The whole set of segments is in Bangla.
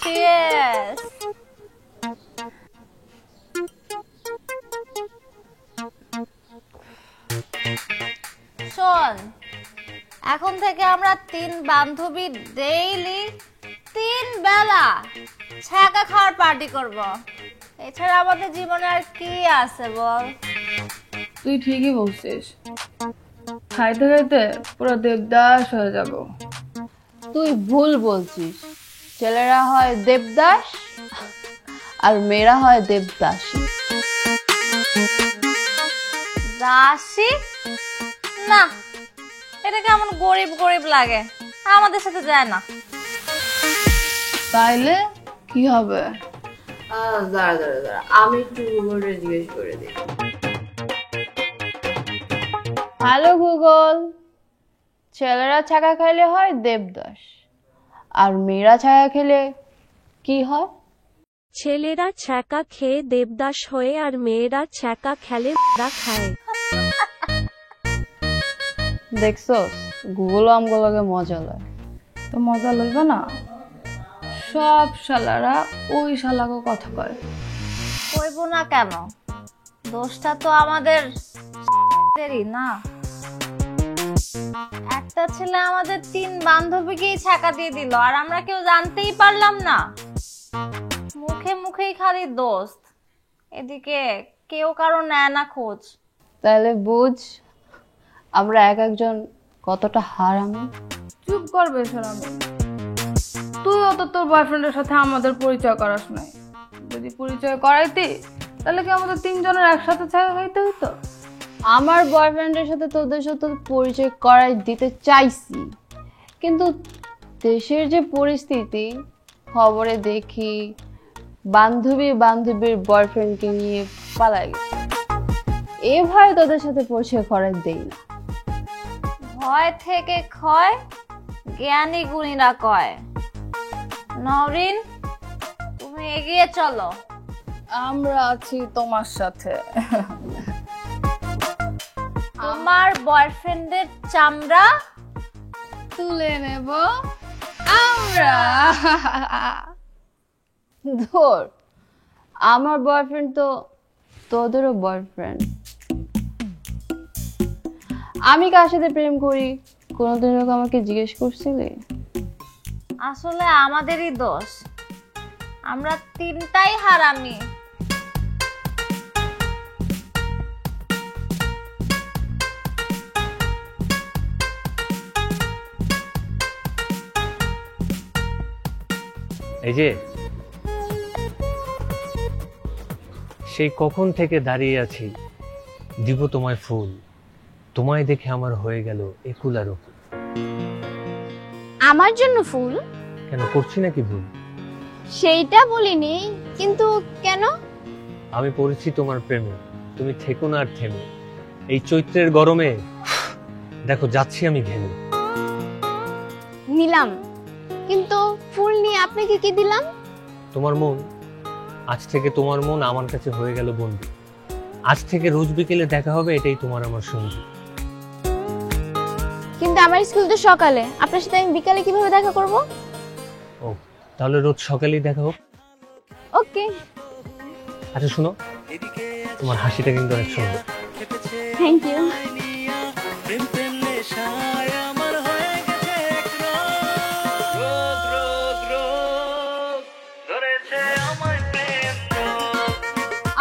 Cheers! শোন, এখন থেকে আমরা 3 বান্ধবী ডেইলি 3 বেলা ছ্যাঁকা খাওয়ার পার্টি করব। এছাড়া আমাদের জীবনে আর কি আছে বল? তুই ঠিকই বলছিস, খাইতে খাইতে পুরো দেবদাস হয়ে যাব। তুই ভুল বলছিস, ছেলেরা হয় দেবদাস আর মেয়েরা হয় দেবদাসী। দাসী না, এটা কেমন গরিব গরিব লাগে, আমাদের সাথে যায় না। তাইলে কি হবে? দাঁড়া আমি একটু গুগলে জিজ্ঞেস করে দিই। হ্যালো গুগল, ছেলেরা ছাকা খাইলে হয় দেবদাস আর মেয়েরা ছাকা খেলে কি হয়? ছেলেরা ছ্যাঁকা খেয়ে দেবদাস হয়ে আর মেয়েরা ছ্যাঁকা খেলে খায়। দেখছস, গুগলও আমগুলোকে মজা লয়। তো মজা লইবা না? সব শালারা ওই শালাকে কথা কয়। কইব না কেন, দোষটা তো আমাদের না। একটা ছেলে আমাদের 3 বান্ধবীকেই ছ্যাঁকা দিয়ে দিল আর আমরা কেউ জানতেই পারলাম না। মুখে মুখেই খালি দোস্ত, এদিকে কেউ কারো নেয় না খোঁজ। তাহলে বুঝ আমরা এক একজন কতটা হারামি। চুপ করবে শোনাবে, তুইও তো তোর বয়ফ্রেন্ডের সাথে আমাদের পরিচয় করাস নাই। যদি পরিচয় করাইতি তাহলে কি আমাদের 3 জনের একসাথে ছাকা খাইতে হইতো? আমার বয়ফ্রেন্ডের সাথে তোদের সাথে পরিচয় করাই দিতে চাইছি, কিন্তু দেশের যে পরিস্থিতি, খবরে দেখি বান্ধবীর বয়ফ্রেন্ডকে নিয়ে পালাই গেছে। এ ভয়ে তোদের সাথে পরিচয় করাই দেই না। ভয় থেকে ক্ষয় জ্ঞানী গুণীরা কয়। নওরিন, তুমি এগিয়ে চলো। আমরা আছি তোমার সাথে। আমার বয়ফ্রেন্ডের চামড়া তুলে নেব আমরা। ধর, আমার বয়ফ্রেন্ড তো তোদেরও বয়ফ্রেন্ড। আমি কার সাথে প্রেম করি কোনোদিন আমাকে জিজ্ঞেস করছিলি? আসলে আমাদেরই দোষ, আমরা 3টাই হারামি। এই যে সেই কখন থেকে দাঁড়িয়ে আছি, দিব তোমায় ফুল, তোমায় দেখে আমার হয়ে গেল একুল আর ওকুল। আমার জন্য ফুল? কেন, করছি নাকি ভুল? সেইটা বলিনি, কিন্তু কেন? আমি পড়েছি তোমার প্রেমে, তুমি থেকো না আর থেমে। এই চৈত্রের গরমে দেখো যাচ্ছি আমি ঘেমে। নিলাম, কিন্তু ফুল নিয়ে আপনাকে কি দিলাম? তোমার মন, আজ থেকে তোমার মন আমার কাছে হয়ে গেল বন্ধু। আজ থেকে রোজ বিকেলে দেখা হবে, এটাই তোমার আমার সঙ্গী। কিন্তু আমার স্কুল তো সকালে, আপনার সাথে আমি বিকালে কিভাবে দেখা করব? ও, তাহলে রোজ সকালেই দেখা হোক। ওকে। আচ্ছা শোনো, তোমার হাসিটা কিন্তু অনেক সুন্দর। Thank you.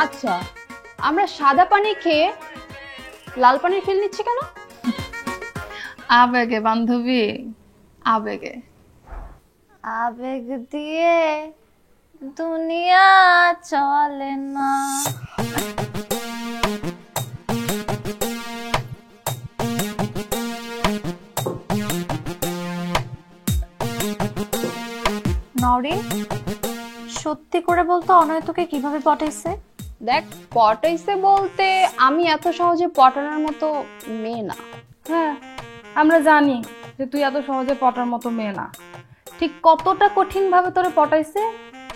আচ্ছা, আমরা সাদা পানি খেয়ে লাল পানির ফিল নিচ্ছি কেন? আবেগে বান্ধবী, আবেগে। আবেগ দিয়ে দুনিয়া চলে না। নওরিন, সত্যি করে বলতো অনয় তোকে কিভাবে পটাইছে? দেখ, পটাইছে বলতে আমি এত সহজে পটানোর মতো মেয়ে না। হ্যাঁ, আমরা জানি যে তুই এত সহজে পটার মতো মেয়ে না। ঠিক কতটা কঠিন ভাবে তোরে পটাইছে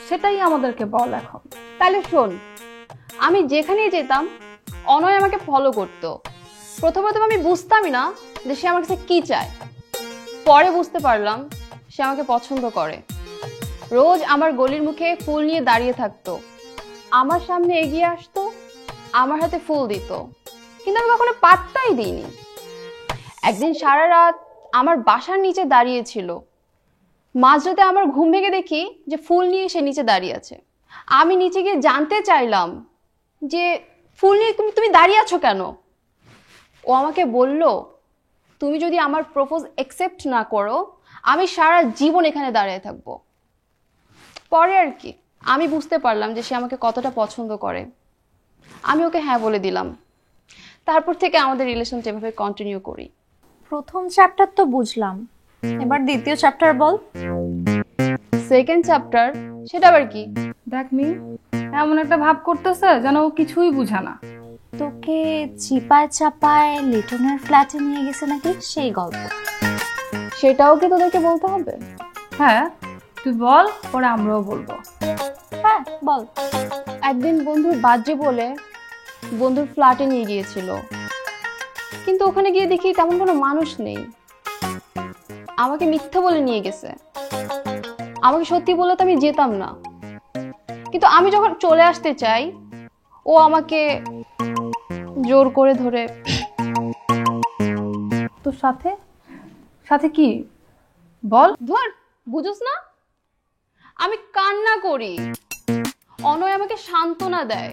সেটাই আমাদেরকে বল এখন। তাহলে শোন, আমি যেখানেই যেতাম অনয় আমাকে ফলো করতো। প্রথমে আমি বুঝতামই না যে সে আমার কাছে কি চায়, পরে বুঝতে পারলাম সে আমাকে পছন্দ করে। রোজ আমার গলির মুখে ফুল নিয়ে দাঁড়িয়ে থাকতো, আমার সামনে এগিয়ে আসতো, আমার হাতে ফুল দিত, কিন্তু আমি কখনো পাত্তাই দিইনি। একদিন সারা রাত আমার বাসার নিচে দাঁড়িয়েছিল। মাঝরাতে আমার ঘুম ভেঙে দেখি যে ফুল নিয়ে সে নিচে দাঁড়িয়ে আছে। আমি নিচে গিয়ে জানতে চাইলাম যে ফুল নিয়ে তুমি দাঁড়িয়ে আছো কেন? ও আমাকে বলল, তুমি যদি আমার প্রপোজ অ্যাকসেপ্ট না করো আমি সারা জীবন এখানে দাঁড়িয়ে থাকবো। পরে আর কি আমি বুঝতে পারলাম যে সে আমাকে কতটা পছন্দ করে। আমি ওকে হ্যাঁ বলে দিলাম। তারপর থেকে আমাদের রিলেশনটা এভাবে কন্টিনিউ করি। প্রথম চ্যাপ্টার তো বুঝলাম, এবার দ্বিতীয় চ্যাপ্টার বল। সেকেন্ড চ্যাপ্টার, সেটা আবার কি? দেখ মিম, এমন একটা ভাব করতেছে যেন ও কিছুই বুঝে না। তোকে চিপায় চাপায় লিটনের ফ্ল্যাটে নিয়ে গেছে নাকি, সেই গল্প? সেটাও কি তোদেরকে বলতে হবে? হ্যাঁ তুই বল, পরে আমরাও বলবো। হ্যাঁ বল। একদিন বন্ধুর বার্থডে বলে বন্ধুর ফ্ল্যাটে নিয়ে গিয়েছিল, কিন্তু ওখানে গিয়ে দেখি তেমন কোনো মানুষ নেই। আমাকে মিথ্যা বলে নিয়ে গেছে। আমাকে সত্যি বললে তো আমি যেতাম না, কিন্তু আমি যখন চলে আসতে চাই ও আমাকে জোর করে ধরে। তোর সাথে সাথে কি বল? ধর, বুঝোস না? আমি কান্না করি, অনয় আমাকে সান্ত্বনা দেয়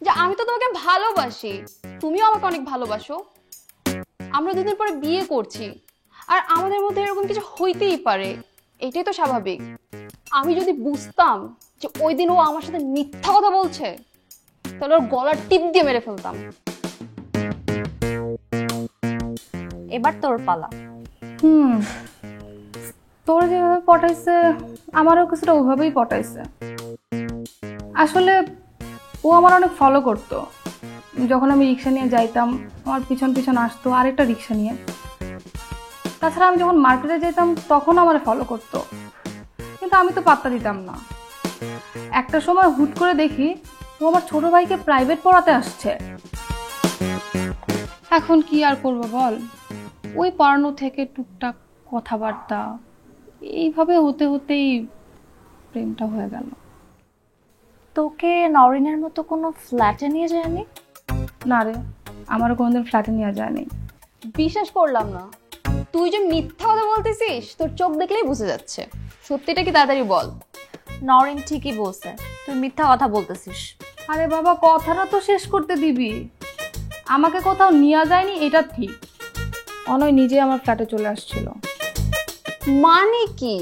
যে আমি তো তোমাকে ভালোবাসি, তুমিও আমাকে অনেক ভালোবাসো, আমরা দুদিন পরে বিয়ে করছি, আর আমাদের মধ্যে এরকম কিছু হইতেই পারে, এটাই তো স্বাভাবিক। আমি যদি বুঝতাম যে ওই দিন ও আমার সাথে মিথ্যা কথা বলছে তাহলে ওর গলার টিপ দিয়ে মেরে ফেলতাম। এবার তোর পালা। তোর যেভাবে পটাইছে আমারও কিছুটা ওভাবেই পটাইছে। আসলে ও আমার অনেক ফলো করতো। যখন আমি রিক্সা নিয়ে যাইতাম আমার পিছন পিছন আসতো আরেকটা রিক্সা নিয়ে। তাছাড়া আমি যখন মার্কেটে যেতাম তখন আমার ফলো করতো, কিন্তু আমি তো পাত্তা দিতাম না। একটা সময় হুট করে দেখি ও আমার ছোট ভাইকে প্রাইভেট পড়াতে আসছে। এখন কি আর করবো বল, ওই পড়ানো থেকে টুকটাক কথাবার্তা, এইভাবে হতে হতেই প্রেমটা হয়ে গেল। তোকে নরিনের মতো কোনো ফ্ল্যাটে নিয়ে যায়নি? না রে, আমারও কোনোদিন ফ্ল্যাটে নিয়ে যায়নি। বিশ্বাস করলাম না। তুই যে মিথ্যা কথা বলতেছিস তোর চোখ দেখলেই বুঝে যাচ্ছে। সত্যিটা কি তাড়াতাড়ি বল। নরিন ঠিকই বলছে, তুই মিথ্যা কথা বলতেছিস। আরে বাবা, কথাটা তো শেষ করতে দিবি। আমাকে কোথাও নিয়ে যায়নি এটা ঠিক, অনয় নিজে আমার ফ্ল্যাটে চলে আসছিল। মানে কি?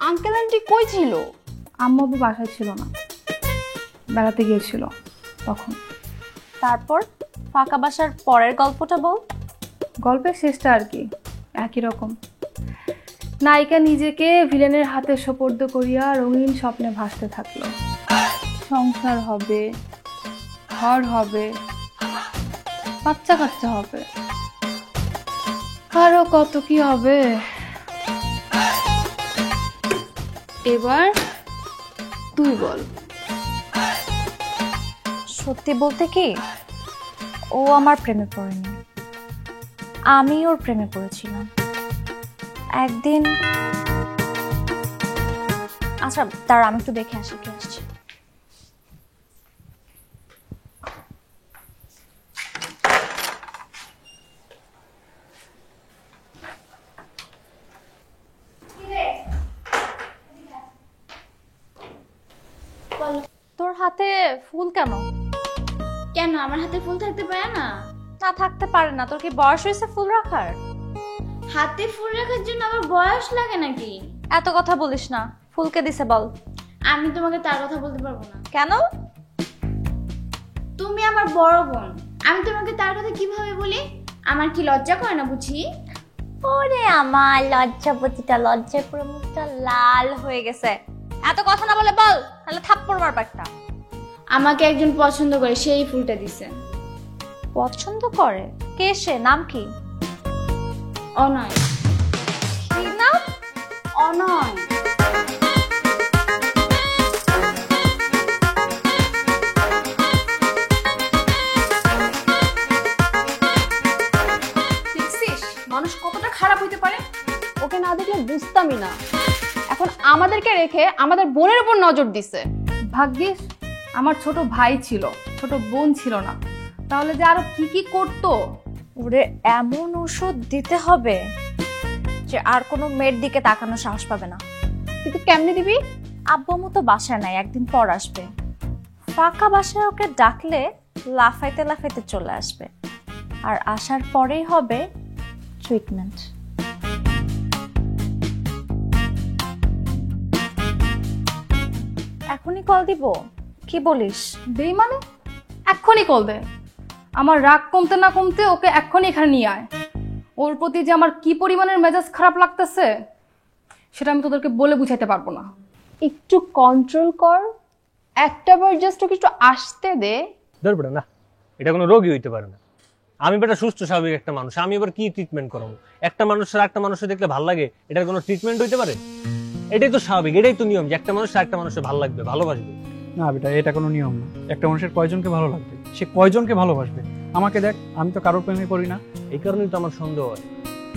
আঙ্কেল আন্টি কই ছিল? আম্মু আব্বু বাসায় ছিল না, বেড়াতে গিয়েছিল তখন। তারপর ফাঁকা বাসার পরের গল্পটা বল। গল্পের শেষটা আর কি একই রকম। নায়িকা নিজেকে ভিলেনের হাতে সোপর্দ করিয়া রঙিন স্বপ্নে ভাসতে থাকলো। সংসার হবে, ঘর হবে, বাচ্চা কাচ্চা হবে, আরো কত কি হবে। এবার তুই বল। সত্যি বলতে কি, ও আমার প্রেমে পড়েনি, আমি ওর প্রেমে পড়েছিলাম একদিন। আচ্ছা তার আমি একটু দেখে আসি, কে আসছে। তোর হাতে ফুল কেন? কেন আমার হাতে ফুল থাকতে পারে না? না থাকতে পারে না, তোর কি বয়স হয়েছে ফুল রাখার? হাতে ফুল রাখার জন্য আবার বয়স লাগে নাকি? এত কথা বলিস না, ফুলকে দিছে বল। আমি তোমাকে তার কথা বলতে পারবো না। কেন? তুমি আমার বড় বোন, আমি তোমাকে তার কথা কিভাবে বলি? আমার কি লজ্জা করে না বুঝি? ওরে আমার লজ্জাপতিটা, লজ্জায় পুরো মুখটা লাল হয়ে গেছে। এত কথা না বলে বল, তাহলে থাপ্পড় মারবা একটা। আমাকে একজন পছন্দ করে, সেই ফুলটা দিছে। পছন্দ করে? কে সে? নাম কি? অনয়। কি নাম? অনয়। মানুষ কতটা খারাপ হইতে পারে, ওকে না দেখলে বুঝতামই না। এখন এখন আমাদেরকে রেখে আমাদের বোনের উপর নজর দিছে। ভাগ্যিস আমার ছোট ভাই ছিল, ছোট বোন ছিল না, তাহলে যে আরো কি কি করতো। ওরে এমন ওষুধ দিতে হবে যে আর কোনো মেয়ের দিকে তাকানো সাহস পাবে না। কিন্তু কেমনে দিবি? আব্বু আম্মু তো বাসায় নাই, একদিন পর আসবে। ফাঁকা বাসায় ওকে ডাকলে লাফাইতে লাফাইতে চলে আসবে, আর আসার পরেই হবে ট্রিটমেন্ট। এখনই কল দিব? কি বলিস? দেই মানে? এক্ষুনি কল দে। আমার রাগ কমতে না কমতে ওকে এক্ষুনি এখানে নিয়ে আয়। ওর প্রতি যে আমার কি পরিমাণের মেজাজ খারাপ লাগতেছে সেটা আমি তোদেরকে বলে বুঝাইতে পারবো না। একটু কন্ট্রোল কর, একটাবার জাস্ট ওকে একটু আসতে দে। ধরবে না, এটা কোনো রোগী হইতে পারে না। আমি বেটা সুস্থ স্বাভাবিক একটা মানুষ, আমি এবার কি ট্রিটমেন্ট করাবো? একটা মানুষের একটা মানুষের দেখলে ভালো লাগে, এটার কোনো ট্রিটমেন্ট হইতে পারে? এটাই তো স্বাভাবিক, এটাই তো নিয়ম যে একটা মানুষ একটা মানুষের ভালো লাগবে, ভালোবাসবে। না বেটা, এটা কোনো নিয়ম না। একটা মানুষের কয়জনকে ভালো লাগবে, সে কয়জনকে ভালোবাসবে। আমাকে দেখ, আমি তো কারোর প্রেমে পড়ি না। এই কারণেই তো আমার সন্দেহ হয়।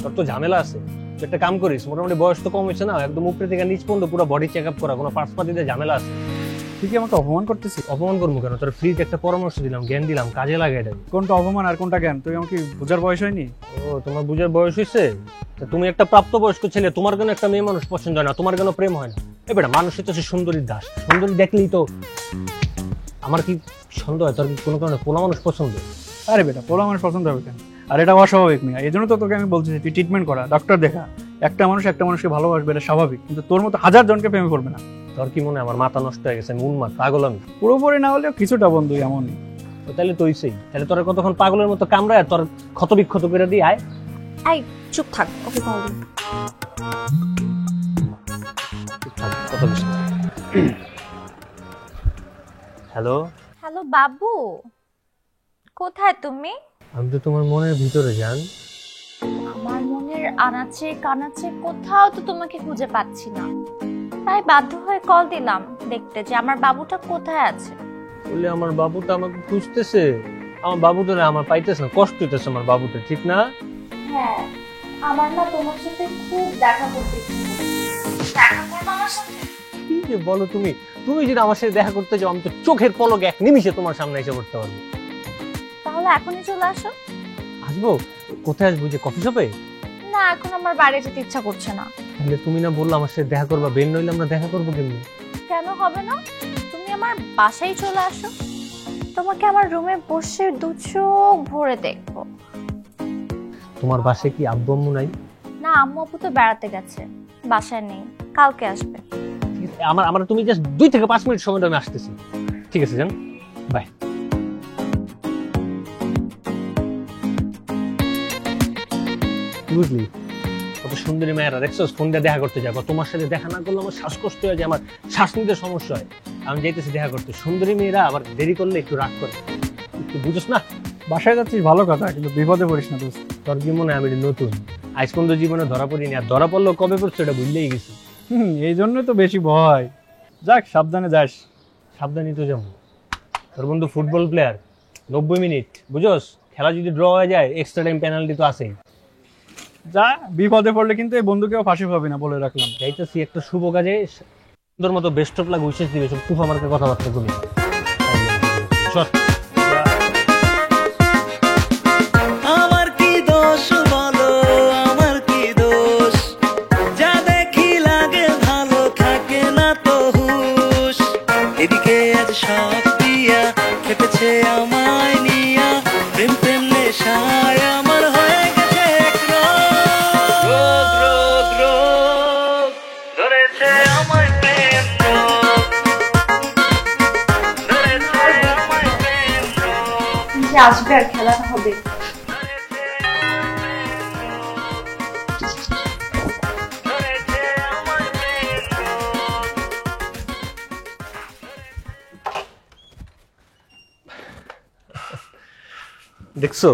তোর তো ঝামেলা আছে, তুই একটা কাম করিস, মোটামুটি বয়স তো কম হয়েছে না, একদম উপরে থেকে নিচ পর্যন্ত পুরো বডি চেক আপ করা, কোনো পার্টসপাতিতে ঝামেলা আছে। তুই কি আমাকে অপমান করতেছিস? অপমান করবো কেন? তোর ফ্রিতে একটা পরামর্শ দিলাম, জ্ঞান দিলাম, কাজে লাগে এটা। কোনটা অপমান আর কোনটা জ্ঞান? তুই আমাকে বোঝার বয়স হয়নি? ও, তোমার বুঝার বয়স হয়েছে? তুমি একটা প্রাপ্তবয়স্ক ছেলে, তোমার কেন একটা মেয়ে মানুষ পছন্দ হয় না? তোমার কেন প্রেম হয় না? এবার মানুষের তো সে সুন্দরীর দাস, সুন্দরী দেখলেই তো। আমার কি সন্দেহ হয় তোর কি কোনো কারণে পোলা মানুষ পছন্দ? আরে বেটা, পোলা মানুষ পছন্দ হবে কেন? আর এটা অস্বাভাবিক মেয়ে, এই জন্য তো তোকে আমি বলছি তুই ট্রিটমেন্ট করা, ডক্টর দেখা। একটা মানুষ একটা মানুষকে ভালোবাসবে, এটা স্বাভাবিক, কিন্তু তোর মতো হাজার জনকে প্রেমে পড়বে না। তোর কি মনে হয় আমার মাথা নষ্ট হয়ে গেছে, আমি উন্মাদ, পাগল আমি? পুরোপুরি না হলেও কিছুটা বন্ধু এমনই। তো তাহলে তো হইছেই, তাহলে তোর কতক্ষণ পাগলের মতো কামড়ায় তোর ক্ষত বিক্ষত করে দিয়ে আয়। এই চুপ থাক, ওকে কল দিন। হ্যালো হ্যালো বাবু, কোথায় তুমি? আমি তো তোমার মনের ভিতরে জান। আমার মনের আনাচে কানাচে কোথাও তো তোমাকে খুঁজে পাচ্ছি না, তাই বাধ্য হয়ে কল দিলাম দেখতে যে আমার বাবুটা কোথায় আছে। বলে আমার বাবুটা আমাকে খুঁজতেছে? আমার বাবুটা না আমার পাইতেছে না, কষ্ট হইতেছে আমার বাবুটা, ঠিক না? হ্যাঁ, আমার না তোমার সাথে খুব দেখা করতে ইচ্ছে। দেখা করবো আমার সাথে? কি যে বলো তুমি! তুমি যদি আমার সাথে দেখা করতে চাও, আমি তো চোখের পলকে এক নিমিষে তোমার সামনে এসে পড়তে পারবো। তাহলে এখনই চলে আসো। আসবো? কোথায় আসবো? যে কফি শপে? না, এখন আমার বাইরে যেতে ইচ্ছা করছে না। তাহলে তুমি না বললে আমার সাথে দেখা করবা, বের নইলে আমরা দেখা করবো কেমনি? কেন হবে না? তুমি আমার বাসায় চলে আসো, তোমাকে আমার রুমে বসে দু চোখ ভরে দেখবো। তোমার বাসায় কি আব্বু আম্মু নাই? না, আম্মু আপু তো বেড়াতে গেছে, বাসায় নেই, কালকে আসবে। আমার তুমি জাস্ট 2 থেকে 5 মিনিট সময় দাও, আমি আসতেছি। ঠিক আছে জান, বাই। বুঝলি, কত সুন্দরী মেয়েরা দেখছো ফোন দিয়ে দেখা করতে যাবো, তোমার সাথে দেখা না করলে আমার শ্বাসকষ্ট হয়ে যায়, আমার শ্বাস নিতে সমস্যা হয়। আমি যাইতেছি দেখা করতে। সুন্দরী মেয়েরা আবার দেরি করলে একটু রাগ করে, একটু বুঝোস না? বাসায় যাচ্ছিস ভালো কথা, কিন্তু বিপদে পড়িস না দোস্ত। তোর কি মনে হয় আমি নতুন? আজ পর্যন্ত জীবনে ধরা পড়িনি, আর ধরা পড়লেও কবে পড়ছো এটা ভুললেই গেছি। এই জন্য তো বেশি ভয়। যাক, সাবধানে যাস। সাবধানই তো যাবো। তোর বন্ধু ফুটবল প্লেয়ার, 90 মিনিট, বুঝোস? খেলা যদি ড্র হয়ে যায় এক্সট্রা টাইম পেনাল্টি তো আছেই। যা, বিপদে পড়লে কিন্তু এই বন্ধুকেও ফাঁসি পাবি না, বলে রাখলাম। যাইতেছি একটা শুভ কাজে, সুন্দর মতো বেস্ট অফ লাক উইশেস দিবে, সব তুফা মার্কে কথাবার্তা বলি। আমার কি দোষ বলো, আমার কি দোষ? যা দেখি লাগে ভালো, থাকে না তো হুশ। এদিকে আজ সব দিয়া খেপেছে আমায় নিয়া, প্রেম প্রেম নেশায় আমার হয়ে গেছে এক রোগ, রোগ, রোগ, ধরেছে আমায় প্রেম রোগ, ধরেছে আমায় প্রেম রোগ। যে আসবে আর খেলাটা হবে। দেখছো,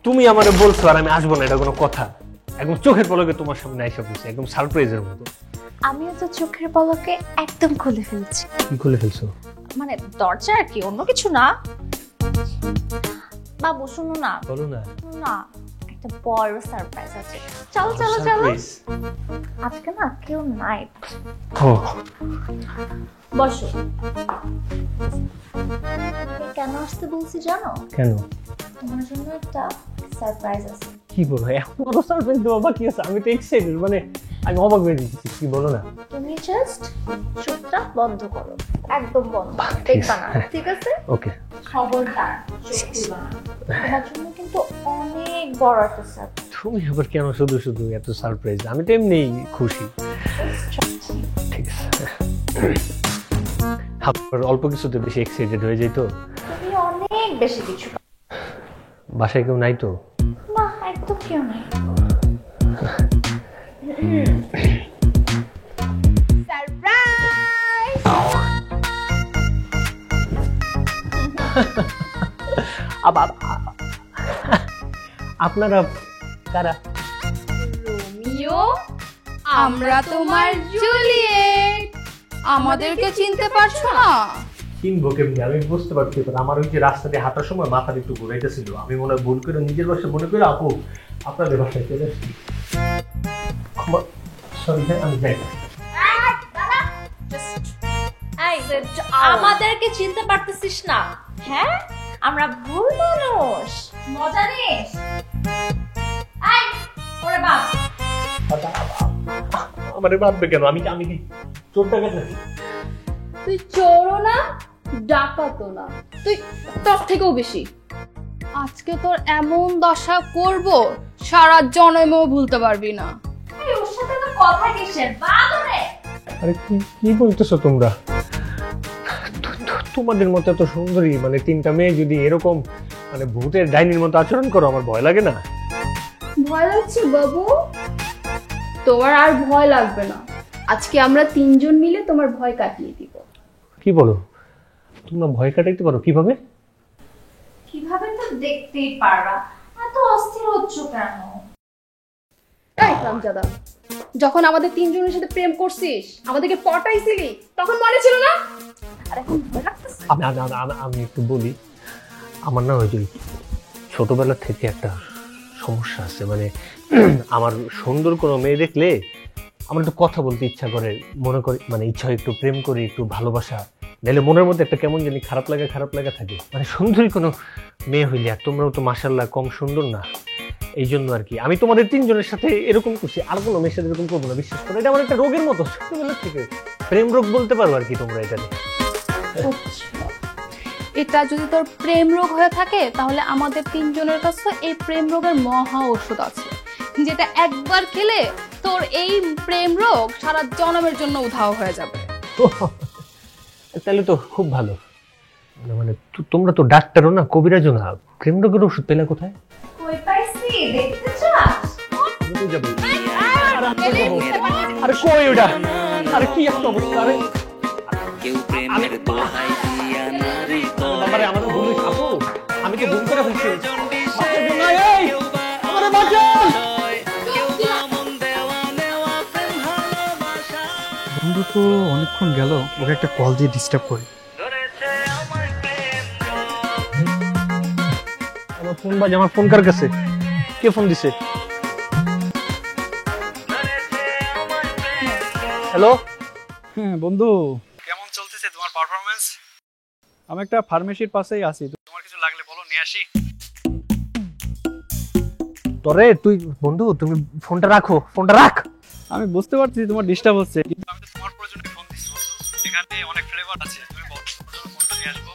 তুমি আমারে বলছো আর আমি আসবো না, এটা কোনো কথা? একদম চোখের পলকে তোমার সামনে এসে বলছি, একদম সারপ্রাইজের মতো। আমিও তো চোখের পলকে একদম খুলে ফেলছি। কি খুলে ফেলছো? মানে দরজা আর কি, অন্য কিছু না। বাবু শুনো না। বলো না। না, একটা বড় সারপ্রাইজ আছে। চলো চলো চলো। আজকে না কেউ নাই। ও বসো। কেন আসতে বলছি জানো? কেন? তোমার জন্য একটা সারপ্রাইজ আছে। কি বলো, এখন আরো সারপ্রাইজ দেওয়া বাকি আছে? আমি তো এক্সাইটেড, মানে আমি অবাক হয়ে যাচ্ছি। কি বলো না? তুমি জাস্ট চোখটা বন্ধ করো, একদম বন্ধ, দেখবা না, ঠিক আছে? ওকে। খবরদার চোখ খুলবা না। তোমার জন্য কিন্তু অনেক বড় একটা সারপ্রাইজ। তুমি আবার কেন শুধু শুধু এত সারপ্রাইজ? আমি তো এমনিই খুশি। ঠিক আছে, আপনার অল্প কিছুতে বেশি এক্সাইটেড হয়ে যাই তো। তুমি অনেক বেশি কিছু। বাসায় কেউ নাই তো? না, একদম কেউ নাই। সারপ্রাইজ! আপনারা কারা? রোমিও, আমরা তোমার জুলিয়েট। আমাদেরকে চিনতে পারছো না? চিনবো কেমনি? আমি বুঝতে পারছি, আমার ওই যে রাস্তাতে হাঁটার সময় মাথার একটু ঘুরাইতেছিল, আমি মনে হয় ভুল করে নিজের বাসায় মনে করে আপু আপনাদের বাসায় চলে আসছি। সরি ভাই, আমি যাই। আমাদেরকে চিনতে পারতেছিস না? হ্যাঁ, আমরা ভুল মানুষ। মজা নিস। এই, ওরে বাপ। আমারে বাঁধবে কেন? আমি আমি কি চোর ডাকাত নাকি? তুই চোরও না, ডাকাতও না, তুই তোর থেকেও বেশি। আজকে তোর এমন দশা করব, সারা জন্মেও ভুলতে পারবি না। এই, ওর সাথে তো কথা কিসের? বাদরে। আরে কি কি বলতেছো তোমরা? তোমাদের মতো এত সুন্দরী মানে তিনটা মেয়ে যদি এরকম মানে ভূতের ডাইনির মতো আচরণ করো, আমার ভয় লাগে না? ভয় লাগছে বাবু? তোমার আর ভয় লাগবে না। আজকে আমরা তিনজন মিলে তোমার ভয় কাটিয়ে দিব। কি বলো? তোমরা ভয় কাটাইতে পারো? কিভাবে? কিভাবে তো দেখতেই পারবা। এত অস্থির হচ্ছ কেন? এই রামজাদা, যখন আমাদের তিনজনের সাথে প্রেম করছিস, আমাদেরকে পটাইছিলি, তখন মনে ছিল না? আর এখন ভয় লাগতেছে? আমি একটু বলি, আমার না ওই যে ছোটবেলা থেকে একটা সমস্যা আছে, মানে আমার সুন্দর কোনো মেয়ে দেখলে আমার একটু কথা বলতে ইচ্ছা করে, মনে করি মানে ইচ্ছা হয় একটু প্রেম করি, একটু ভালোবাসা, নাহলে মনের মধ্যে একটা কেমন জানি খারাপ লাগা থাকে। মানে সুন্দরী কোনো মেয়ে হইলে, আর তোমরাও তো মাশাআল্লাহ কম সুন্দর না, এই জন্য আর কি আমি তোমাদের তিনজনের সাথে এরকম করছি, আর কোনো মেয়ের সাথে এরকম করবো না, বিশ্বাস করো। এটা আমার একটা রোগের মতো, ছোটবেলা থেকে প্রেম রোগ বলতে পারো আর কি তোমরা এটাকে। এটা যদি তোর প্রেম রোগ হয়ে থাকে, তাহলে আমাদের তিনজনের কাছে এই প্রেম রোগের মহা ওষুধ আছে, যেটা একবার খেলে তোর এই প্রেম রোগ সারা জন্মের জন্য উধাও হয়ে যাবে। তাহলে তো খুব ভালো। মানে তোমরা তো ডাক্তারও না, কবিরাজও না, প্রেম রোগের ওষুধ পেলে কোথায়? কই পাইছি? দেখতে চাস? আরে কই ওটা? আরে কি একটা অবস্থা! আরে কেউ প্রেমের দোহাই দিয়া নারী বাবারে, আমাদের ভুল হয়েছে আপু, আমি তো ভুল করে ফেলছি। আমারে বাঁচান! বন্ধু তো অনেকক্ষণ গেল, ওকে একটা কল দিয়ে ডিস্টার্ব করি। আমার ফোন বাজে, আমার ফোন কার কাছে? কে ফোন দিছে? হ্যালো। হ্যাঁ বন্ধু, কেমন চলতেছে তোমার পারফরমেন্স? আমি একটা ফার্মেসির পাশেই আছি, তোমার কিছু লাগলে বলো, নিয়ে আসি। তোরে তুই বন্ধু, তুমি ফোনটা রাখো, ফোনটা রাখ। আমি বুঝতে পারছি তোমার ডিস্টার্ব হচ্ছে, কিন্তু আমি তো তোমার প্রয়োজনে ফোন দিছি বন্ধু। এখানে অনেক ফ্লেভার আছে, তুমি বলো কোনটা নিয়ে আসবো।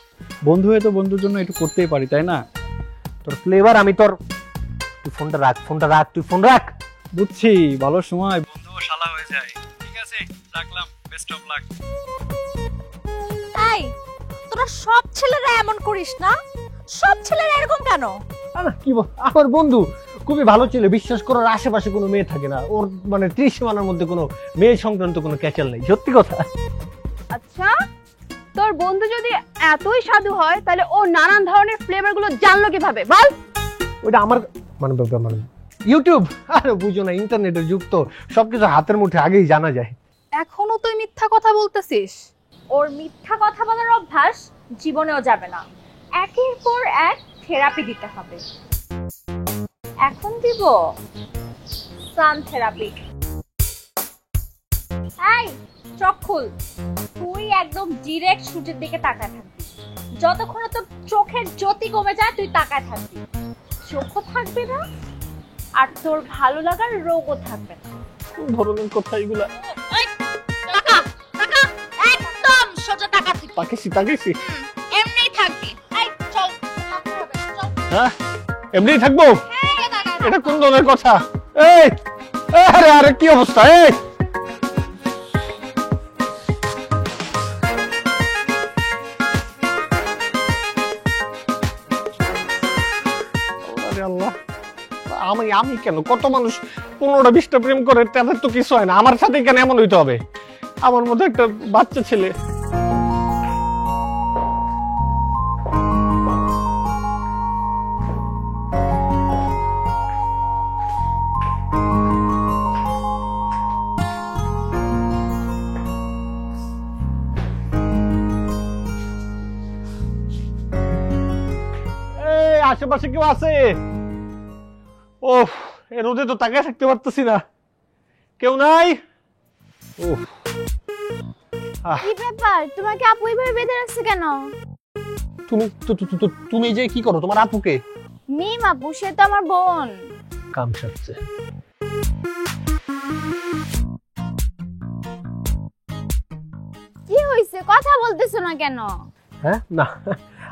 বন্ধু হয়ে তো বন্ধুর জন্য একটু করতেই পারি, তাই না? তোর ফ্লেভার আমি তোর, তুই ফোনটা রাখ, ফোনটা রাখ, তুই ফোন রাখ। বুঝছি, ভালো সময় বন্ধু শালা হয়ে যায়। ঠিক আছে, রাখলাম, বেস্ট অফ লাক। এই, তোরা সব ছেলেরা এমন করিস না? সব ছেলেরা এরকম কেন? না কি বল, আমার বন্ধু খুবই ভালো ছিল, বিশ্বাস করো, ওর আশেপাশে কোনো মেয়ে থাকে না, ওর মানে 30 সীমানার মধ্যে কোনো মেয়ে সংক্রান্ত কোনো ক্যাচাল নেই, সত্যি কথা। আচ্ছা, তোর বন্ধু যদি এতই সাধু হয়, তাহলে ও নানান ধরনের ফ্লেভার গুলো জানলো কিভাবে বল? ওটা আমার মানে ইউটিউব, আরে বুঝো না, ইন্টারনেটের যুগ তো, সবকিছু হাতের মুঠে আগেই জানা যায়। এখনো তুই মিথ্যা কথা বলতেছিস? ওর মিথ্যা কথা বলার অভ্যাস জীবনেও যাবে না। একের পর এক থেরাপি দিতে হবে। এখন দিব সান থেরাপি। এই চোখ খুল, তুই একদম ডিরেক্ট সূর্যের দিকে তাকায় থাকবি। যতক্ষণ তোর চোখের জ্যোতি কমে যায় তুই তাকায় থাকবি। চোখও থাকবে না আর তোর ভালো লাগার রোগও থাকবে না। ধরনের কথা এগুলা। টাকা টাকা একদম সোজা টাকা থেকে তাকাইছি এমনিই থাকবি। এই চল চল। হ্যাঁ এমনি থাকবো? হ্যাঁ টাকা এটা কোন ধরনের কথা? এই আরে আরে কি অবস্থা? এই আরে আল্লাহ, আমি কেন? কত মানুষ 15টা-20টা প্রেম করে, তাদের তো কিছু হয় না, আমার সাথে কেন এমন হইতে হবে? আমার মধ্যে একটা বাচ্চা ছেলে। আশেপাশে কেউ আছে? ওহ, এর রোদে তো তাকায় থাকতে পারতেছি না, কেউ নাই। ওহ, কি ব্যাপার, তোমাকে আপু এইভাবে বেঁধে রাখছে কেন? তুমি যে কি করো? তোমার আপুকে? মিম আপু, সে তো আমার বোন। কাম সারছে। কি হইছে, কথা বলতেছো না কেন? হ্যাঁ না,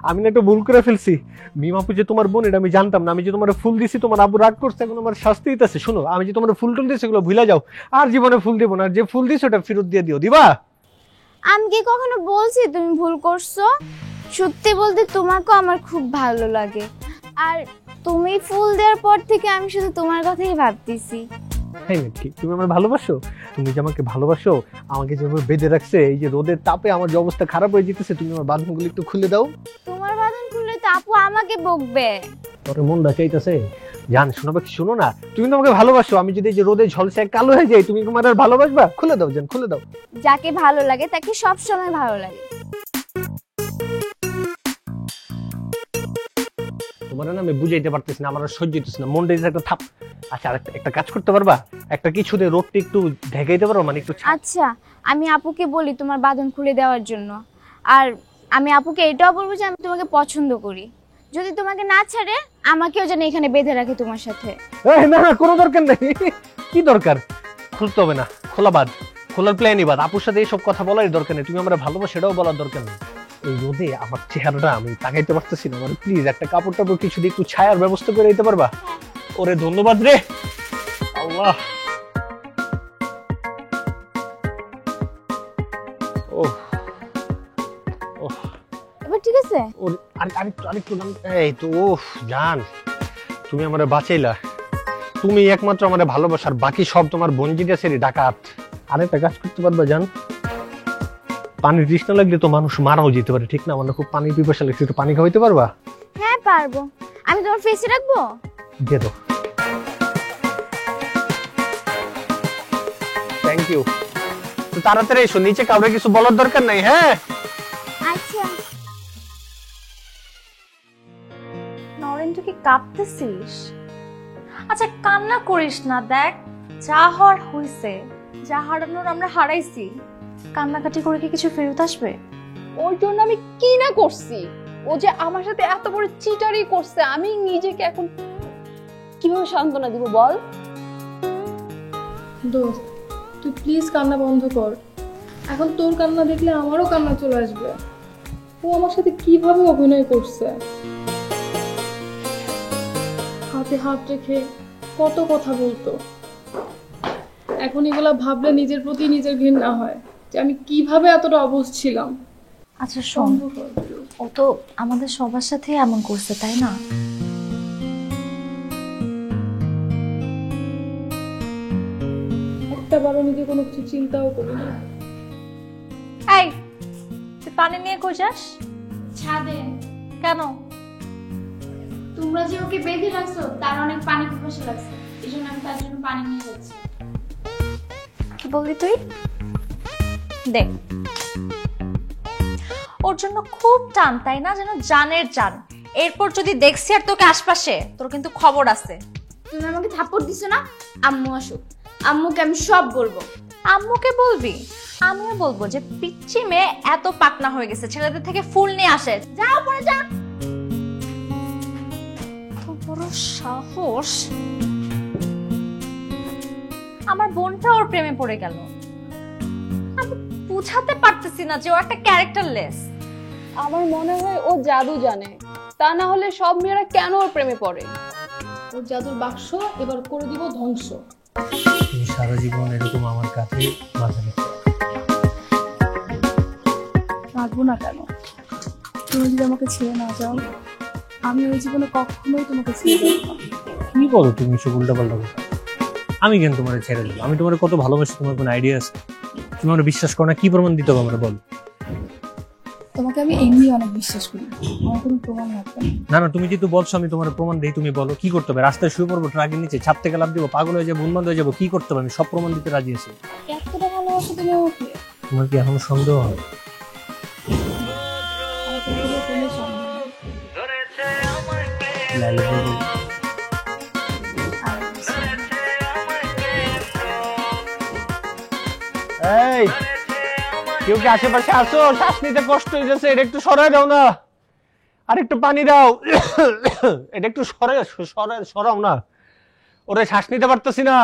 আমি না একটু ভুল করে ফেলছি। মিমাপু যে তোমার বোন এটা আমি জানতাম না। আমি যে তোমার ফুল দিছি, তোমার আব্বু রাগ করছে, এখন আমার শাস্তি দিতেছে। শোনো, আমি যে তোমার ফুল টুল দিছি সেগুলো ভুলে যাও, আর জীবনে ফুল দেবো না। আর যে ফুল দিছো ওটা ফেরত দিয়ে দিও। দিবা? আমি কি কখনো বলছি তুমি ভুল করছো? সত্যি বলতে তোমাকেও আমার খুব ভালো লাগে, আর তুমি ফুল দেওয়ার পর থেকে আমি শুধু তোমার কথাই ভাবতেছি। হ্যাঁ নাকি? তুমি আমার ভালোবাসো? তুমি যে আমাকে ভালোবাসো, আমাকে যেভাবে বেঁধে রাখছে, এই যে রোদের তাপে আমার যে অবস্থা খারাপ হয়ে যেতেছে, তুমি আমার বাঁধনগুলো একটু খুলে দাও। তোমার বাঁধন খুললে তো আপু আমাকে বকবে। তোর মনটা চাইতেছে জান। শোনো বাকি, শোনো না, তুমি তো আমাকে ভালোবাসো। আমি যদি এই যে রোদে ঝলসে কালো হয়ে যাই, তুমি তোমার আর ভালোবাসবা? খুলে দাও জান, খুলে দাও। যাকে ভালো লাগে তাকে সব সময় ভালো লাগে। তোমার না আমি বুঝাইতে পারতেছি না, আমার আর সহ্য হইতেছে না, মনটা একটা থাপ। আচ্ছা, আর একটা কাজ করতে পারবা? একটা কিছু দিয়ে রোদটা একটু ঢেকাইতে পারো, মানে একটু। আচ্ছা, আমি আপুকে বলি তোমার বাঁধন খুলে দেওয়ার জন্য, আর আমি আপুকে এটাও বলবো যে আমি তোমাকে পছন্দ করি। যদি তোমাকে না ছাড়ে, আমাকেও যেন এখানে বেঁধে রাখে তোমার সাথে। না না, কোনো দরকার নেই। কি দরকার? খুলতে হবে না, খোলা বাদ, খোলার প্ল্যানই বাদ। আপুর সাথে এইসব কথা বলার দরকার নেই। তুমি আমরা ভালোবাসো সেটাও বলার দরকার নেই। এই রোদে আমার চেহারাটা আমি তাকাইতে পারতেছি না। আমার প্লিজ একটা কাপড় টাপড় কিছু দিয়ে একটু ছায়ার ব্যবস্থা করে দিতে পারবা? ওরে ধন্যবাদ রে আল্লাহ। ওহ ওহ, এবার ঠিক আছে? আরেকটু এই তো। ওহ জান, তুমি আমারে বাঁচাইলা। তুমি একমাত্র আমারে ভালোবাসার, বাকি সব তোমার বঞ্জিটা সেরি ডাকাত। আরেকটা কাজ করতে পারবা জান? পানির তৃষ্ণা লাগলে তো মানুষ মারাও যেতে পারে, ঠিক না? আমার খুব পানির পিপাসা লাগছে, একটু পানি খাওয়াইতে পারবা? হ্যাঁ পারবো। আমি তোমার ফেসে রাখবো? দিয়ে দাও। Thank you. তো তাড়াতাড়ি এসো, নিচে কাউকে কিছু বলার দরকার নাই। হ্যাঁ আচ্ছা। নরেন, তুই কি কাঁপতেছিস? আচ্ছা কান্না করিস না, দেখ যা হওয়ার হইছে, যা হারানোর আমরা হারাইছি। কান্নাকাটি করে কি কিছু ফেরত আসবে? ওর জন্য আমি কি না করছি। ও যে আমার সাথে এত বড় চিটারি করছে, আমি নিজেকে এখন কিভাবে সান্ত্বনা দিব বল? দোস্ত, তুই প্লিজ কান্না বন্ধ কর। এখন তোর কান্না দেখলে আমারও কান্না চলে আসবে। ও আমার সাথে কিভাবে অভিনয় করছে, হাতে হাত রেখে কত কথা বলতো। এখন এগুলা ভাবলে নিজের প্রতি নিজের ঘৃণা হয় যে আমি কিভাবে এতটা অবুঝ ছিলাম। আচ্ছা শোন, ও তো আমাদের সবার সাথে এমন করছে, তাই না? একটা বারো নিজে কোনো কিছু চিন্তাও করি না। এই তুই পানি নিয়ে কই যাস? ছাদে। কেন? তোমরা যে ওকে বেঁধে রাখছো, তার অনেক পানি পিপাসা লাগছে, এই জন্য আমি তার জন্য পানি নিয়ে যাচ্ছি। কি বললি তুই? দেখ, ওর জন্য খুব টান, তাই না? যেন জানের জান। এরপর যদি দেখছি আর তোকে আশপাশে, তোর কিন্তু খবর আছে। তুমি আমাকে থাপ্পড় দিছো না, আম্মু আসুক, আম্মুকে আমি সব বলবো। আম্মুকে বলবি? আমিও বলবো যে পিচ্চি মেয়ে এত পাকনা হয়ে গেছে, ছেলেদের থেকে ফুল নিয়ে আসে। যাও পরে যা। তো বড় সাহস, আমার বোনটা ওর প্রেমে পড়ে গেল। আমি বুঝাতে পারতেছি না যে ও একটা ক্যারেক্টারলেস। আমার মনে হয় ও জাদু জানে, তা না হলে সব মেয়েরা কেন ওর প্রেমে পড়ে? ওর জাদুর বাক্স এবার করে দিব ধ্বংস। তুমি সারা জীবন এরকম আমার কাছে বাধা দিচ্ছ। রাখবো না কেন? তুমি যদি আমাকে ছেড়ে না যাও, আমি ওই জীবনে কখনোই তোমাকে ছেড়ে যাবো না। কি বলো তুমি সব উল্টাপাল্টা কথা? আমি কেন তোমার ছেড়ে দেবো? আমি তোমার কত ভালোবাসি, তোমার কোনো আইডিয়া আছে? তুমি আমার বিশ্বাস করো না, কি প্রমাণ দিতে হবে আমরা বল? তোমাকে আমি এমনি অনেক বিশ্বাস করি, আমার কোনো প্রমাণ লাগবে না না, তুমি যেহেতু বলছো আমি তোমার প্রমাণ দিই, তুমি বলো কি করতে হবে? রাস্তায় শুয়ে পড়বো, ট্রাকের নিচে, ছাদ থেকে লাফ দিব, পাগল হয়ে যাবো, উন্মাদ হয়ে যাবো, কি করতে হবে? আমি সব প্রমাণ দিতে রাজি আছি। এতটা ভালোবাসো তুমি আমাকে? তোমার কি এখনো সন্দেহ হয়? আমার তো কোনো কোনো সন্দেহ নেই। লাইলা বলবো। এই কেউ কি আশেপাশে আসো? শ্বাস নিতে কষ্ট হয়ে যাচ্ছে, এটা একটু সরাই দাও না। আর একটু পানি দাও। এটা একটু সরাও না। ওরে শ্বাস নিতে পারতেছি না।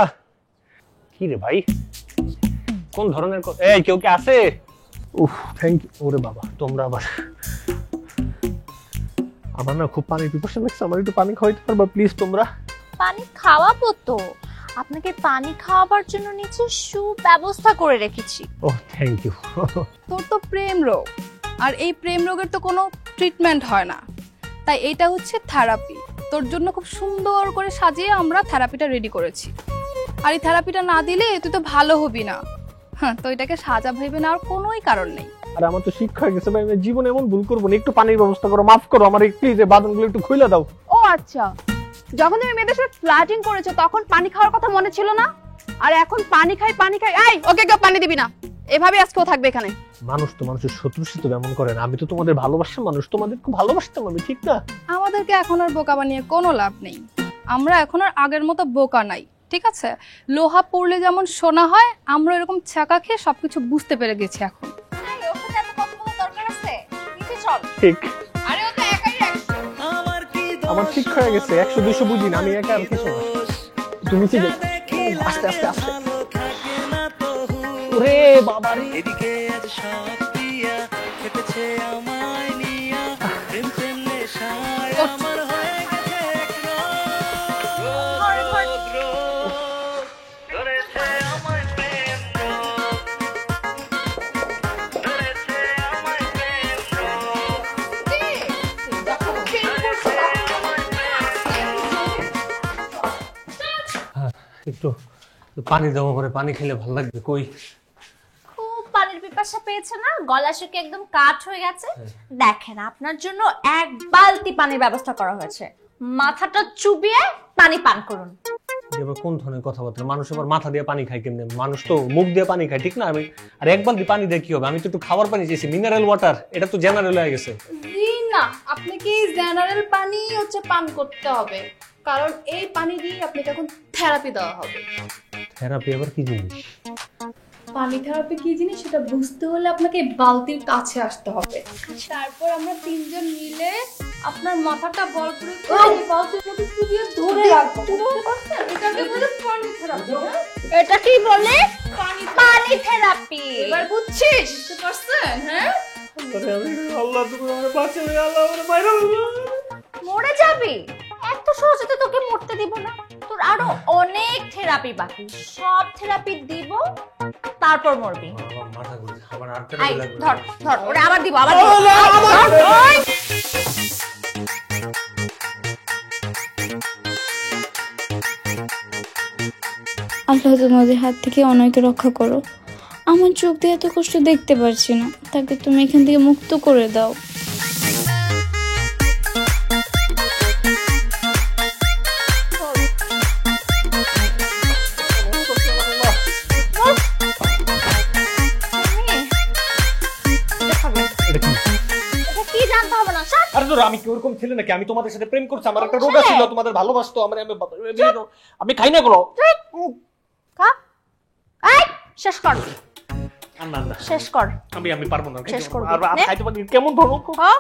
কি রে ভাই, কোন ধরনের এই কেউ কি আছে? উফ থ্যাংক ইউ। ওরে বাবা, তোমরা আবার। আমার না খুব পানির পিপাসা লাগছে, আমার একটু পানি খাওয়াইতে পারবা প্লিজ তোমরা? পানি খাওয়াবো তো, আপনাকে পানি খাওয়াবার জন্য নিচে সুব্যবস্থা করে রেখেছি। ও থ্যাংক ইউ। তোর তো প্রেম রোগ, আর এই প্রেম রোগের তো কোনো ট্রিটমেন্ট হয় না, তাই এটা হচ্ছে থেরাপি। তোর জন্য খুব সুন্দর করে সাজিয়ে আমরা থেরাপিটা রেডি করেছি। আর এই থেরাপিটা না দিলে তুই তো ভালো হবি না। হ্যাঁ, তো এটাকে সাজা ভেবে নেওয়ার কোনোই কারণ নেই। আর আমার তো শিক্ষা হয়ে গেছে ভাই, আমি জীবনে এমন ভুল করবো না। একটু পানির ব্যবস্থা করো, মাফ করো আমার, প্লিজ এই বাদনগুলো একটু খুলে দাও। ও আচ্ছা, যখন তুমি মেয়েদের সাথে ফ্লার্টিং করেছো তখন পানি খাওয়ার কথা মনে ছিল না? আর এখন পানি খাই। এই ওকে কেউ পানি দিবি না, এভাবে আজকেও থাকবে এখানে। মানুষ তো মানুষের শত্রুর সাথে এমন করে না। আমি তো তোমাদের ভালোবাসার মানুষ, তোমাদের খুব ভালোবাসতাম আমি, ঠিক না? আমাদেরকে এখন আর বোকা বানিয়ে কোনো লাভ নেই। আমরা এখন আর আগের মতো বোকা নাই, ঠিক আছে? লোহা পড়লে যেমন সোনা হয়, আমরা এরকম ছাকা খেয়ে সবকিছু বুঝতে পেরে গেছি এখন। এই, ওর সাথে এত কথা বলার দরকার আছে? নিচে চল। ঠিক, আরে ও তো একাই একশো। আমার ঠিক হয়ে গেছে। 100-200 বুঝি না, আমি একা আর কিছু না। তুমি ঠিক আস্তে আস্তে আস্তে। ওরে বাবা রে, এদিকে আজ সব প্রিয়া খেটেছে আমায় নিয়া, প্রেম প্রেম নেশায় আমার হয়ে গেছে ধরেছে আমায় প্রেম রোগ, ধরেছে আমায় প্রেম রোগ। একটু পানি দাও করে, পানি খেলে ভালো লাগবে। কই খুব পানির পিপাসা পেয়েছে না? গলা শুকিয়ে একদম কাঠ হয়ে গেছে। দেখেন, আপনার জন্য 1 বালতি পানির ব্যবস্থা করা হয়েছে। মাথাটা চুবিয়ে পানি পান করুন। এবার কোন ধরনের কথাবার্তা? মানুষ আবার মাথা দিয়ে পানি খায় কেমনে? মানুষ তো মুখ দিয়ে পানি খায়, ঠিক না? আমি আর 1 বালতি পানি দিয়ে কি হবে? আমি তো একটু খাবার পানি চেয়েছি, মিনারেল ওয়াটার। এটা তো জেনারেল হয়ে গেছে। না, আপনি কি জেনারেল পানি হচ্ছে পান করতে হবে, কারণ এই পানি দিয়ে আপনাকে এখন থেরাপি দেওয়া হবে। থেরাপি আবার কি জিনিস? পানি থেরাপি কি জিনিস সেটা বুঝতে হলে আপনাকে বালতির কাছে আসতে হবে। তারপর আমরা 3 জন মিলে আপনার মাথাটা বল করে বালতির মধ্যে চুবিয়ে ধরে রাখবো। এটাকে বলে পানি থেরাপি। এটা কি বলে? পানি থেরাপি। এবার বুঝছিস? বুঝতে পারছেন? হ্যাঁ, আল্লাহ তুমি আমাকে বাঁচালে, আল্লাহ আমাকে বাইরে ফেলো। মরে যাবি? এত সহজে তো তোকে মরতে দিব না। তোর আরো অনেক থেরাপি বাকি, সব থেরাপি দিব, তারপর মরবি। আমার মাথা ঘুরছে, আমার আর আই, থেরাপি লাগবে। ধর ধর, ওরে আবার দিব, আবার দিব। আল্লাহ তোমাদের হাত থেকে অনেকে রক্ষা করো। আমার চোখ দিয়ে এত কষ্ট দেখতে পারছি না, তাকে তুমি এখান থেকে মুক্ত করে দাও। এটা কি? এটা কি জানতে হবে না, স্যার। আরে তো আমি কি ওরকম ছেলে নাকি? আমি তোমাদের সাথে প্রেম করছি, আমার একটা রোগ ছিল, তোমাদের ভালোবাসতো, আমি খাই না গুলো। খা, এই শেষ কর, না না শেষ কর। আমি পারবো না, শেষ করবো। আর নে। খাইতে পারি কেমন ধরো? হ্যাঁ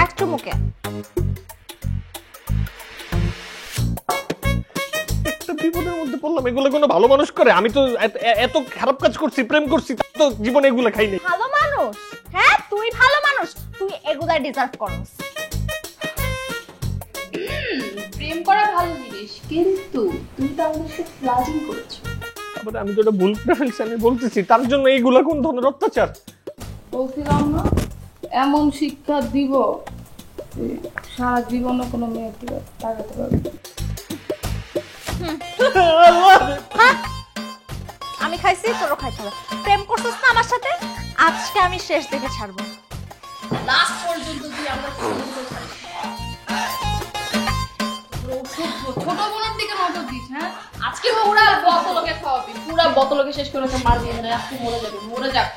একটু মুখে। একটা বিপদের মধ্যে পড়লাম, এগুলো কোনো ভালো মানুষ করে? আমি তো এত খারাপ কাজ করছি, প্রেম করছি, তো জীবনে এগুলো খাইনি। ভালো মানুষ? হ্যাঁ তুই ভালো মানুষ, তুই এগুলা ডিজার্ভ করস। প্রেম করা ভালো জিনিস, কিন্তু তুমি তো আমাদের সাথে ফ্লার্টিং করেছো। তারপরে আমি তো এটা ভুল করে ফেলছি, আমি বলতেছি তার জন্য এইগুলা কোন ধরনের অত্যাচার? বলছিলাম না এমন শিক্ষা দিব যে সারা জীবনে কোনো মেয়েকে তাকাতে পারবে না। হ্যাঁ আমি খাইছি, তোরও খাইতে হবে। প্রেম করছিস না আমার সাথে, আজকে আমি শেষ দেখে ছাড়বো। লাস্ট পর্যন্ত তুই আমরা ছোট বোনের দিকে নজর দিস। হ্যাঁ আজকে পুরা বোতলকে খাওয়াবি, পুরা বোতলকে শেষ করে মার দিয়ে না, আজকে মরে যাবে, মরে যাক।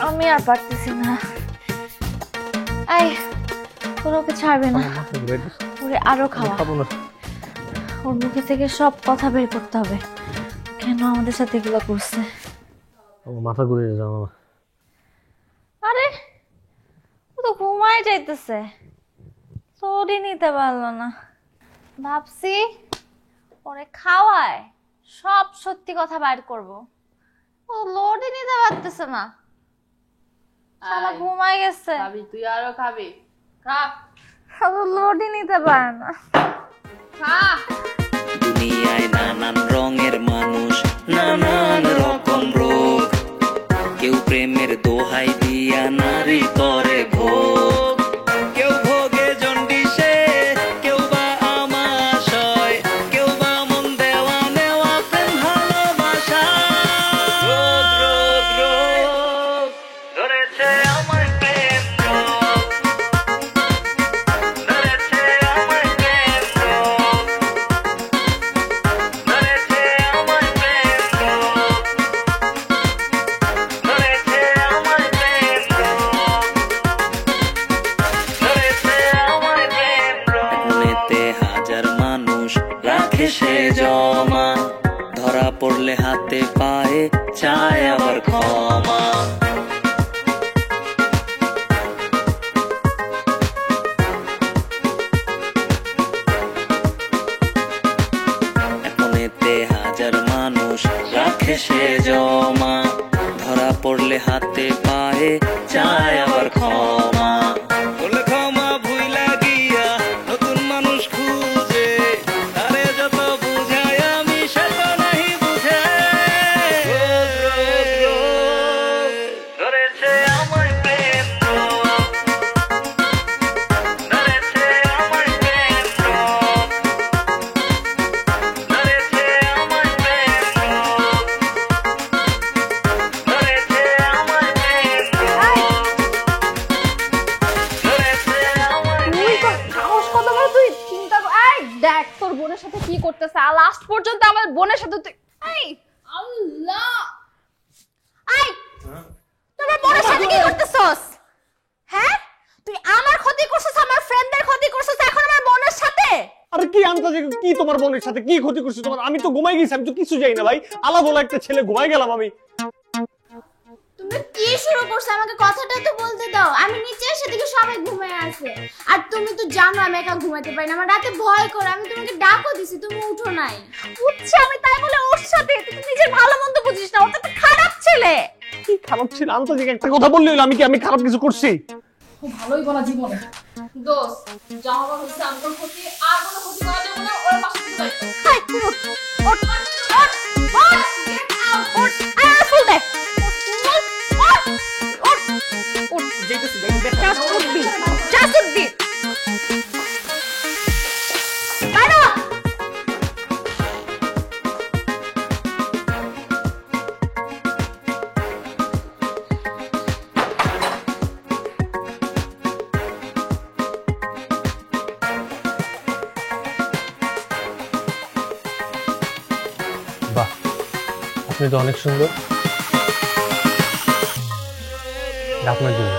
আমি আর পারতেছি না। এই তোর ওকে ছাড়বে না, ওরে আরো খাওয়া। ওর মুখে থেকে সব কথা বের করতে হবে, কেন আমাদের সাথে এগুলো করছে। মাথা ঘুরে যাও। আরে ও তো ঘুমায় যাইতেছে, সরি নিতে পারলো না। ভাবছি ওরে খাওয়ায় সব সত্যি কথা বাইর করব, ও লোডই নিতে পারতেছে না, শালা ঘুমায় গেছে। খাবি তুই আরো খাবি, খা ও লোডই নিতে পারে না। খা। দুনিয়ায় নানান রঙের মানুষ, নানান রকম রোগ, কেউ প্রেমের দোহাই দিয়া নারী করে ভোগ, কেউ ভোগে জন্ডিসে, কেউ বা আমাশয়, কেউ বা মন দেওয়া নেওয়া প্রেম ভালোবাসা। রোগ রোগ রোগ ধরেছে আমার প্রেম রোগ, ধরেছে আমার প্রেম রোগ, ধরেছে আমার প্রেম রোগ, ধরেছে আমার প্রেম রোগ, ধরেছে আমার প্রেম রোগ। মনেতে হাজার মানুষ রাখে সে জমা, ধরা পড়লে হাতে পায়ে চায় আবার ক্ষমা। মনেতে হাজার মানুষ রাখে সে জমা, ধরা পড়লে হাতে পায়ে চায় আবার ক্ষমা। বলে ক্ষমা ভুইলা গিয়া নতুন মানুষ খুঁজে, তারে যত বুঝাই আমি সে তো নাহি বুঝে। রোগ রোগ রোগ ধরেছে আমার প্রেম রোগ, ধরেছে আমার প্রেম রোগ, ধরেছে আমার প্রেম রোগ, ধরেছে আমার প্রেম দেখ তোর বোনের সাথে কি করতেছে, আর লাস্ট পর্যন্ত আমার বোনের সাথে তুই এই আল্লাহ এই তোমার বোনের সাথে কি করতেছস? হ্যাঁ তুই আমার ক্ষতি করছস, আমার ফ্রেন্ডদের ক্ষতি করছস, এখন আমার বোনের সাথে। আরে কি আন্তাজে কি তোমার বোনের সাথে কি ক্ষতি করছে তোমার? আমি তো ঘুমাই গেছি, আমি তো কিছু জানি না ভাই। আলা বলা একটা ছেলে, ঘুমাই গেলাম আমি। তুমি কি শুরু করছো? আমাকে কথাটা তো বলতে দাও। আমি নিচে এসে দেখি সবাই ঘুমিয়ে আছে, আর তুমি তো জানো আমি একা ঘুমাতে পারি না, আমার রাতে ভয় করে। আমি তোমাকে ডাকও দিছি, তুমি উঠো নাই। উঠছে আমি তাই বলে ওর সাথে? তুই নিজের ভালো মন্দ বুঝিস না, ওটা তো খারাপ ছেলে। কি খারাপ ছিল? আন্তাজে একটা কথা বললি হলো, আমি খারাপ কিছু করছি? ভালোই বলা জীবনে দোষ যা হবার হচ্ছে, আমার ক্ষতি আর কোনো ক্ষতি করা যাবে না। ওর পাশে থেকে হাই উঠ উঠ উঠ উঠ গেট আউট উঠ ফুল দে উঠ যেতেছি জাস্ট উঠবি জাস্ট উঠবি বাইরে বাহ, তুমি তো অনেক সুন্দর। আপনার জন্য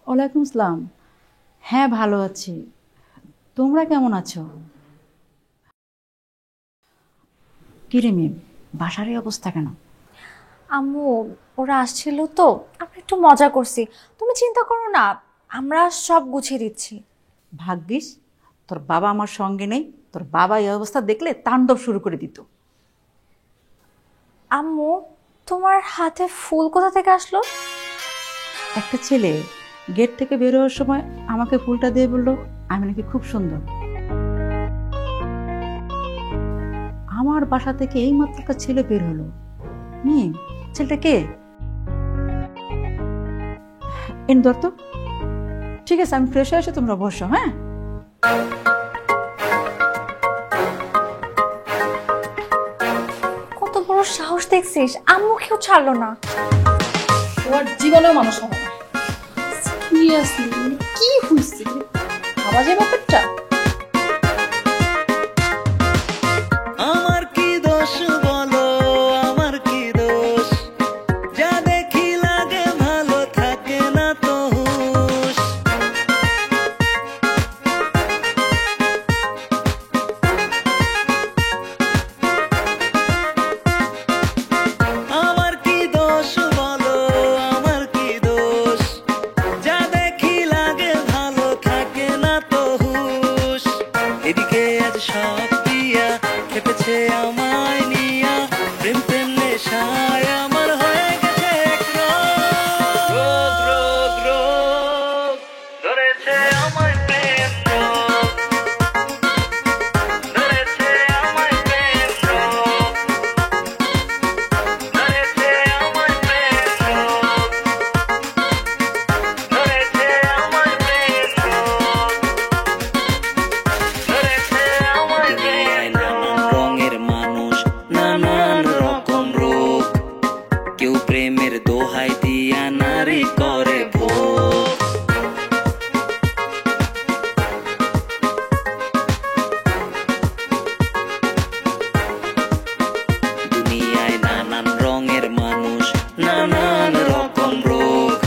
ওয়ালাইকুম আসসালাম। হ্যাঁ ভালো আছি, তোমরা কেমন আছো? কিরে মিম, বাসার এই অবস্থা কেন? আম্মু ওরা আসছিল তো আমরা একটু মজা করছি, তুমি চিন্তা করো না, আমরা সব গুছিয়ে দিচ্ছি। ভাগ্যিস তোর বাবা আমার সঙ্গে নেই, তোর বাবা এই অবস্থা দেখলে তাণ্ডব শুরু করে দিত। আম্মু তোমার হাতে ফুল কোথা থেকে আসলো? একটা ছেলে গেট থেকে বের হওয়ার সময় আমাকে ফুলটা দিয়ে বললো আমি নাকি খুব সুন্দর। আমার বাসা থেকে এই মাত্র একটা ছেলে বের হলো। মিম, ছেলেটা কে? এন ধর তো। ঠিক আছে, আমি ফ্রেশ হয়ে এসে তোমরা বসো। হ্যাঁ, কত বড় সাহস দেখছিস, আম্মুকেও ছাড়লো না। তোমার জীবনেও মানুষ হবে না। সিরিয়াসলি কি হয়েছে? ভাবা যে ব্যাপারটা। আমার কি দোষ বলো, আমার কি দোষ? যা দেখি লাগে ভালো থাকে না তো হুঁশ। আমার কি দোষ বলো, আমার কি দোষ? যা দেখি লাগে ভালো থাকে না তো হুঁশ। এদিকে আজ সব দিয়া খেপেছে আমায় নিয়া, প্রেম প্রেম নেশায় আমার হয়ে গেছে এক রোগ রোগ রোগ, ধরেছে আমায় প্রেম রোগ, ধরেছে আমায় প্রেম রোগ, ধরেছে আমায় প্রেম রোগ, ধরেছে আমায় প্রেম রোগ, ধরেছে আমায় প্রেম রোগ। নানান রঙের মানুষ, নানান রকম রোগ, কেউ প্রেমের দোহাই দিয়া নারী করে ভোগ। দুনিয়ায় নানান রঙের মানুষ, নানান রকম রোগ,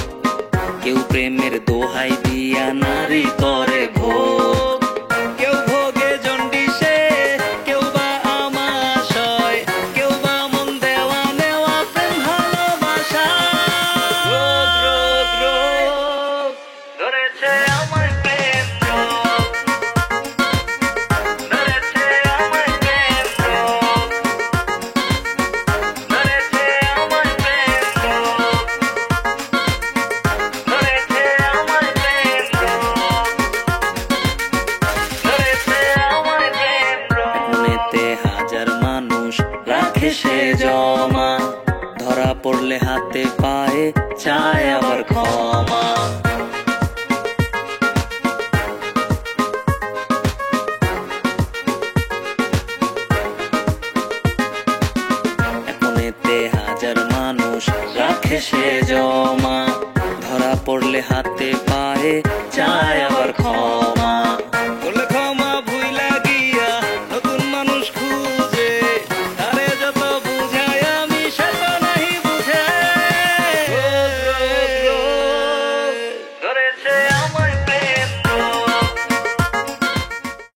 কেউ প্রেমের দোহাই দিয়া নারী করে ভোগ। কেউ ভোগে জন্ডিসে, কেউ বা আমাশয়, কেউ বা মন দেওয়া নেওয়া প্রেম ভালোবাসা। রোগ রোগ রোগ, ধরেছে আমায় প্রেম রোগ, ধরেছে আমায় প্রেম রোগ, ধরেছে আমায় প্রেম রোগ, ধরেছে আমায় প্রেম রোগ, ধরেছে আমায় প্রেম রোগ। মনেতে হাজার মানুষ রাখে সে জমা, ধরা পড়লে হাতে পায়ে চায় আবার ক্ষমা। মনেতে হাজার মানুষ রাখে সে জমা, ধরা পড়লে হাতে পায়ে চায় আবার ক্ষমা।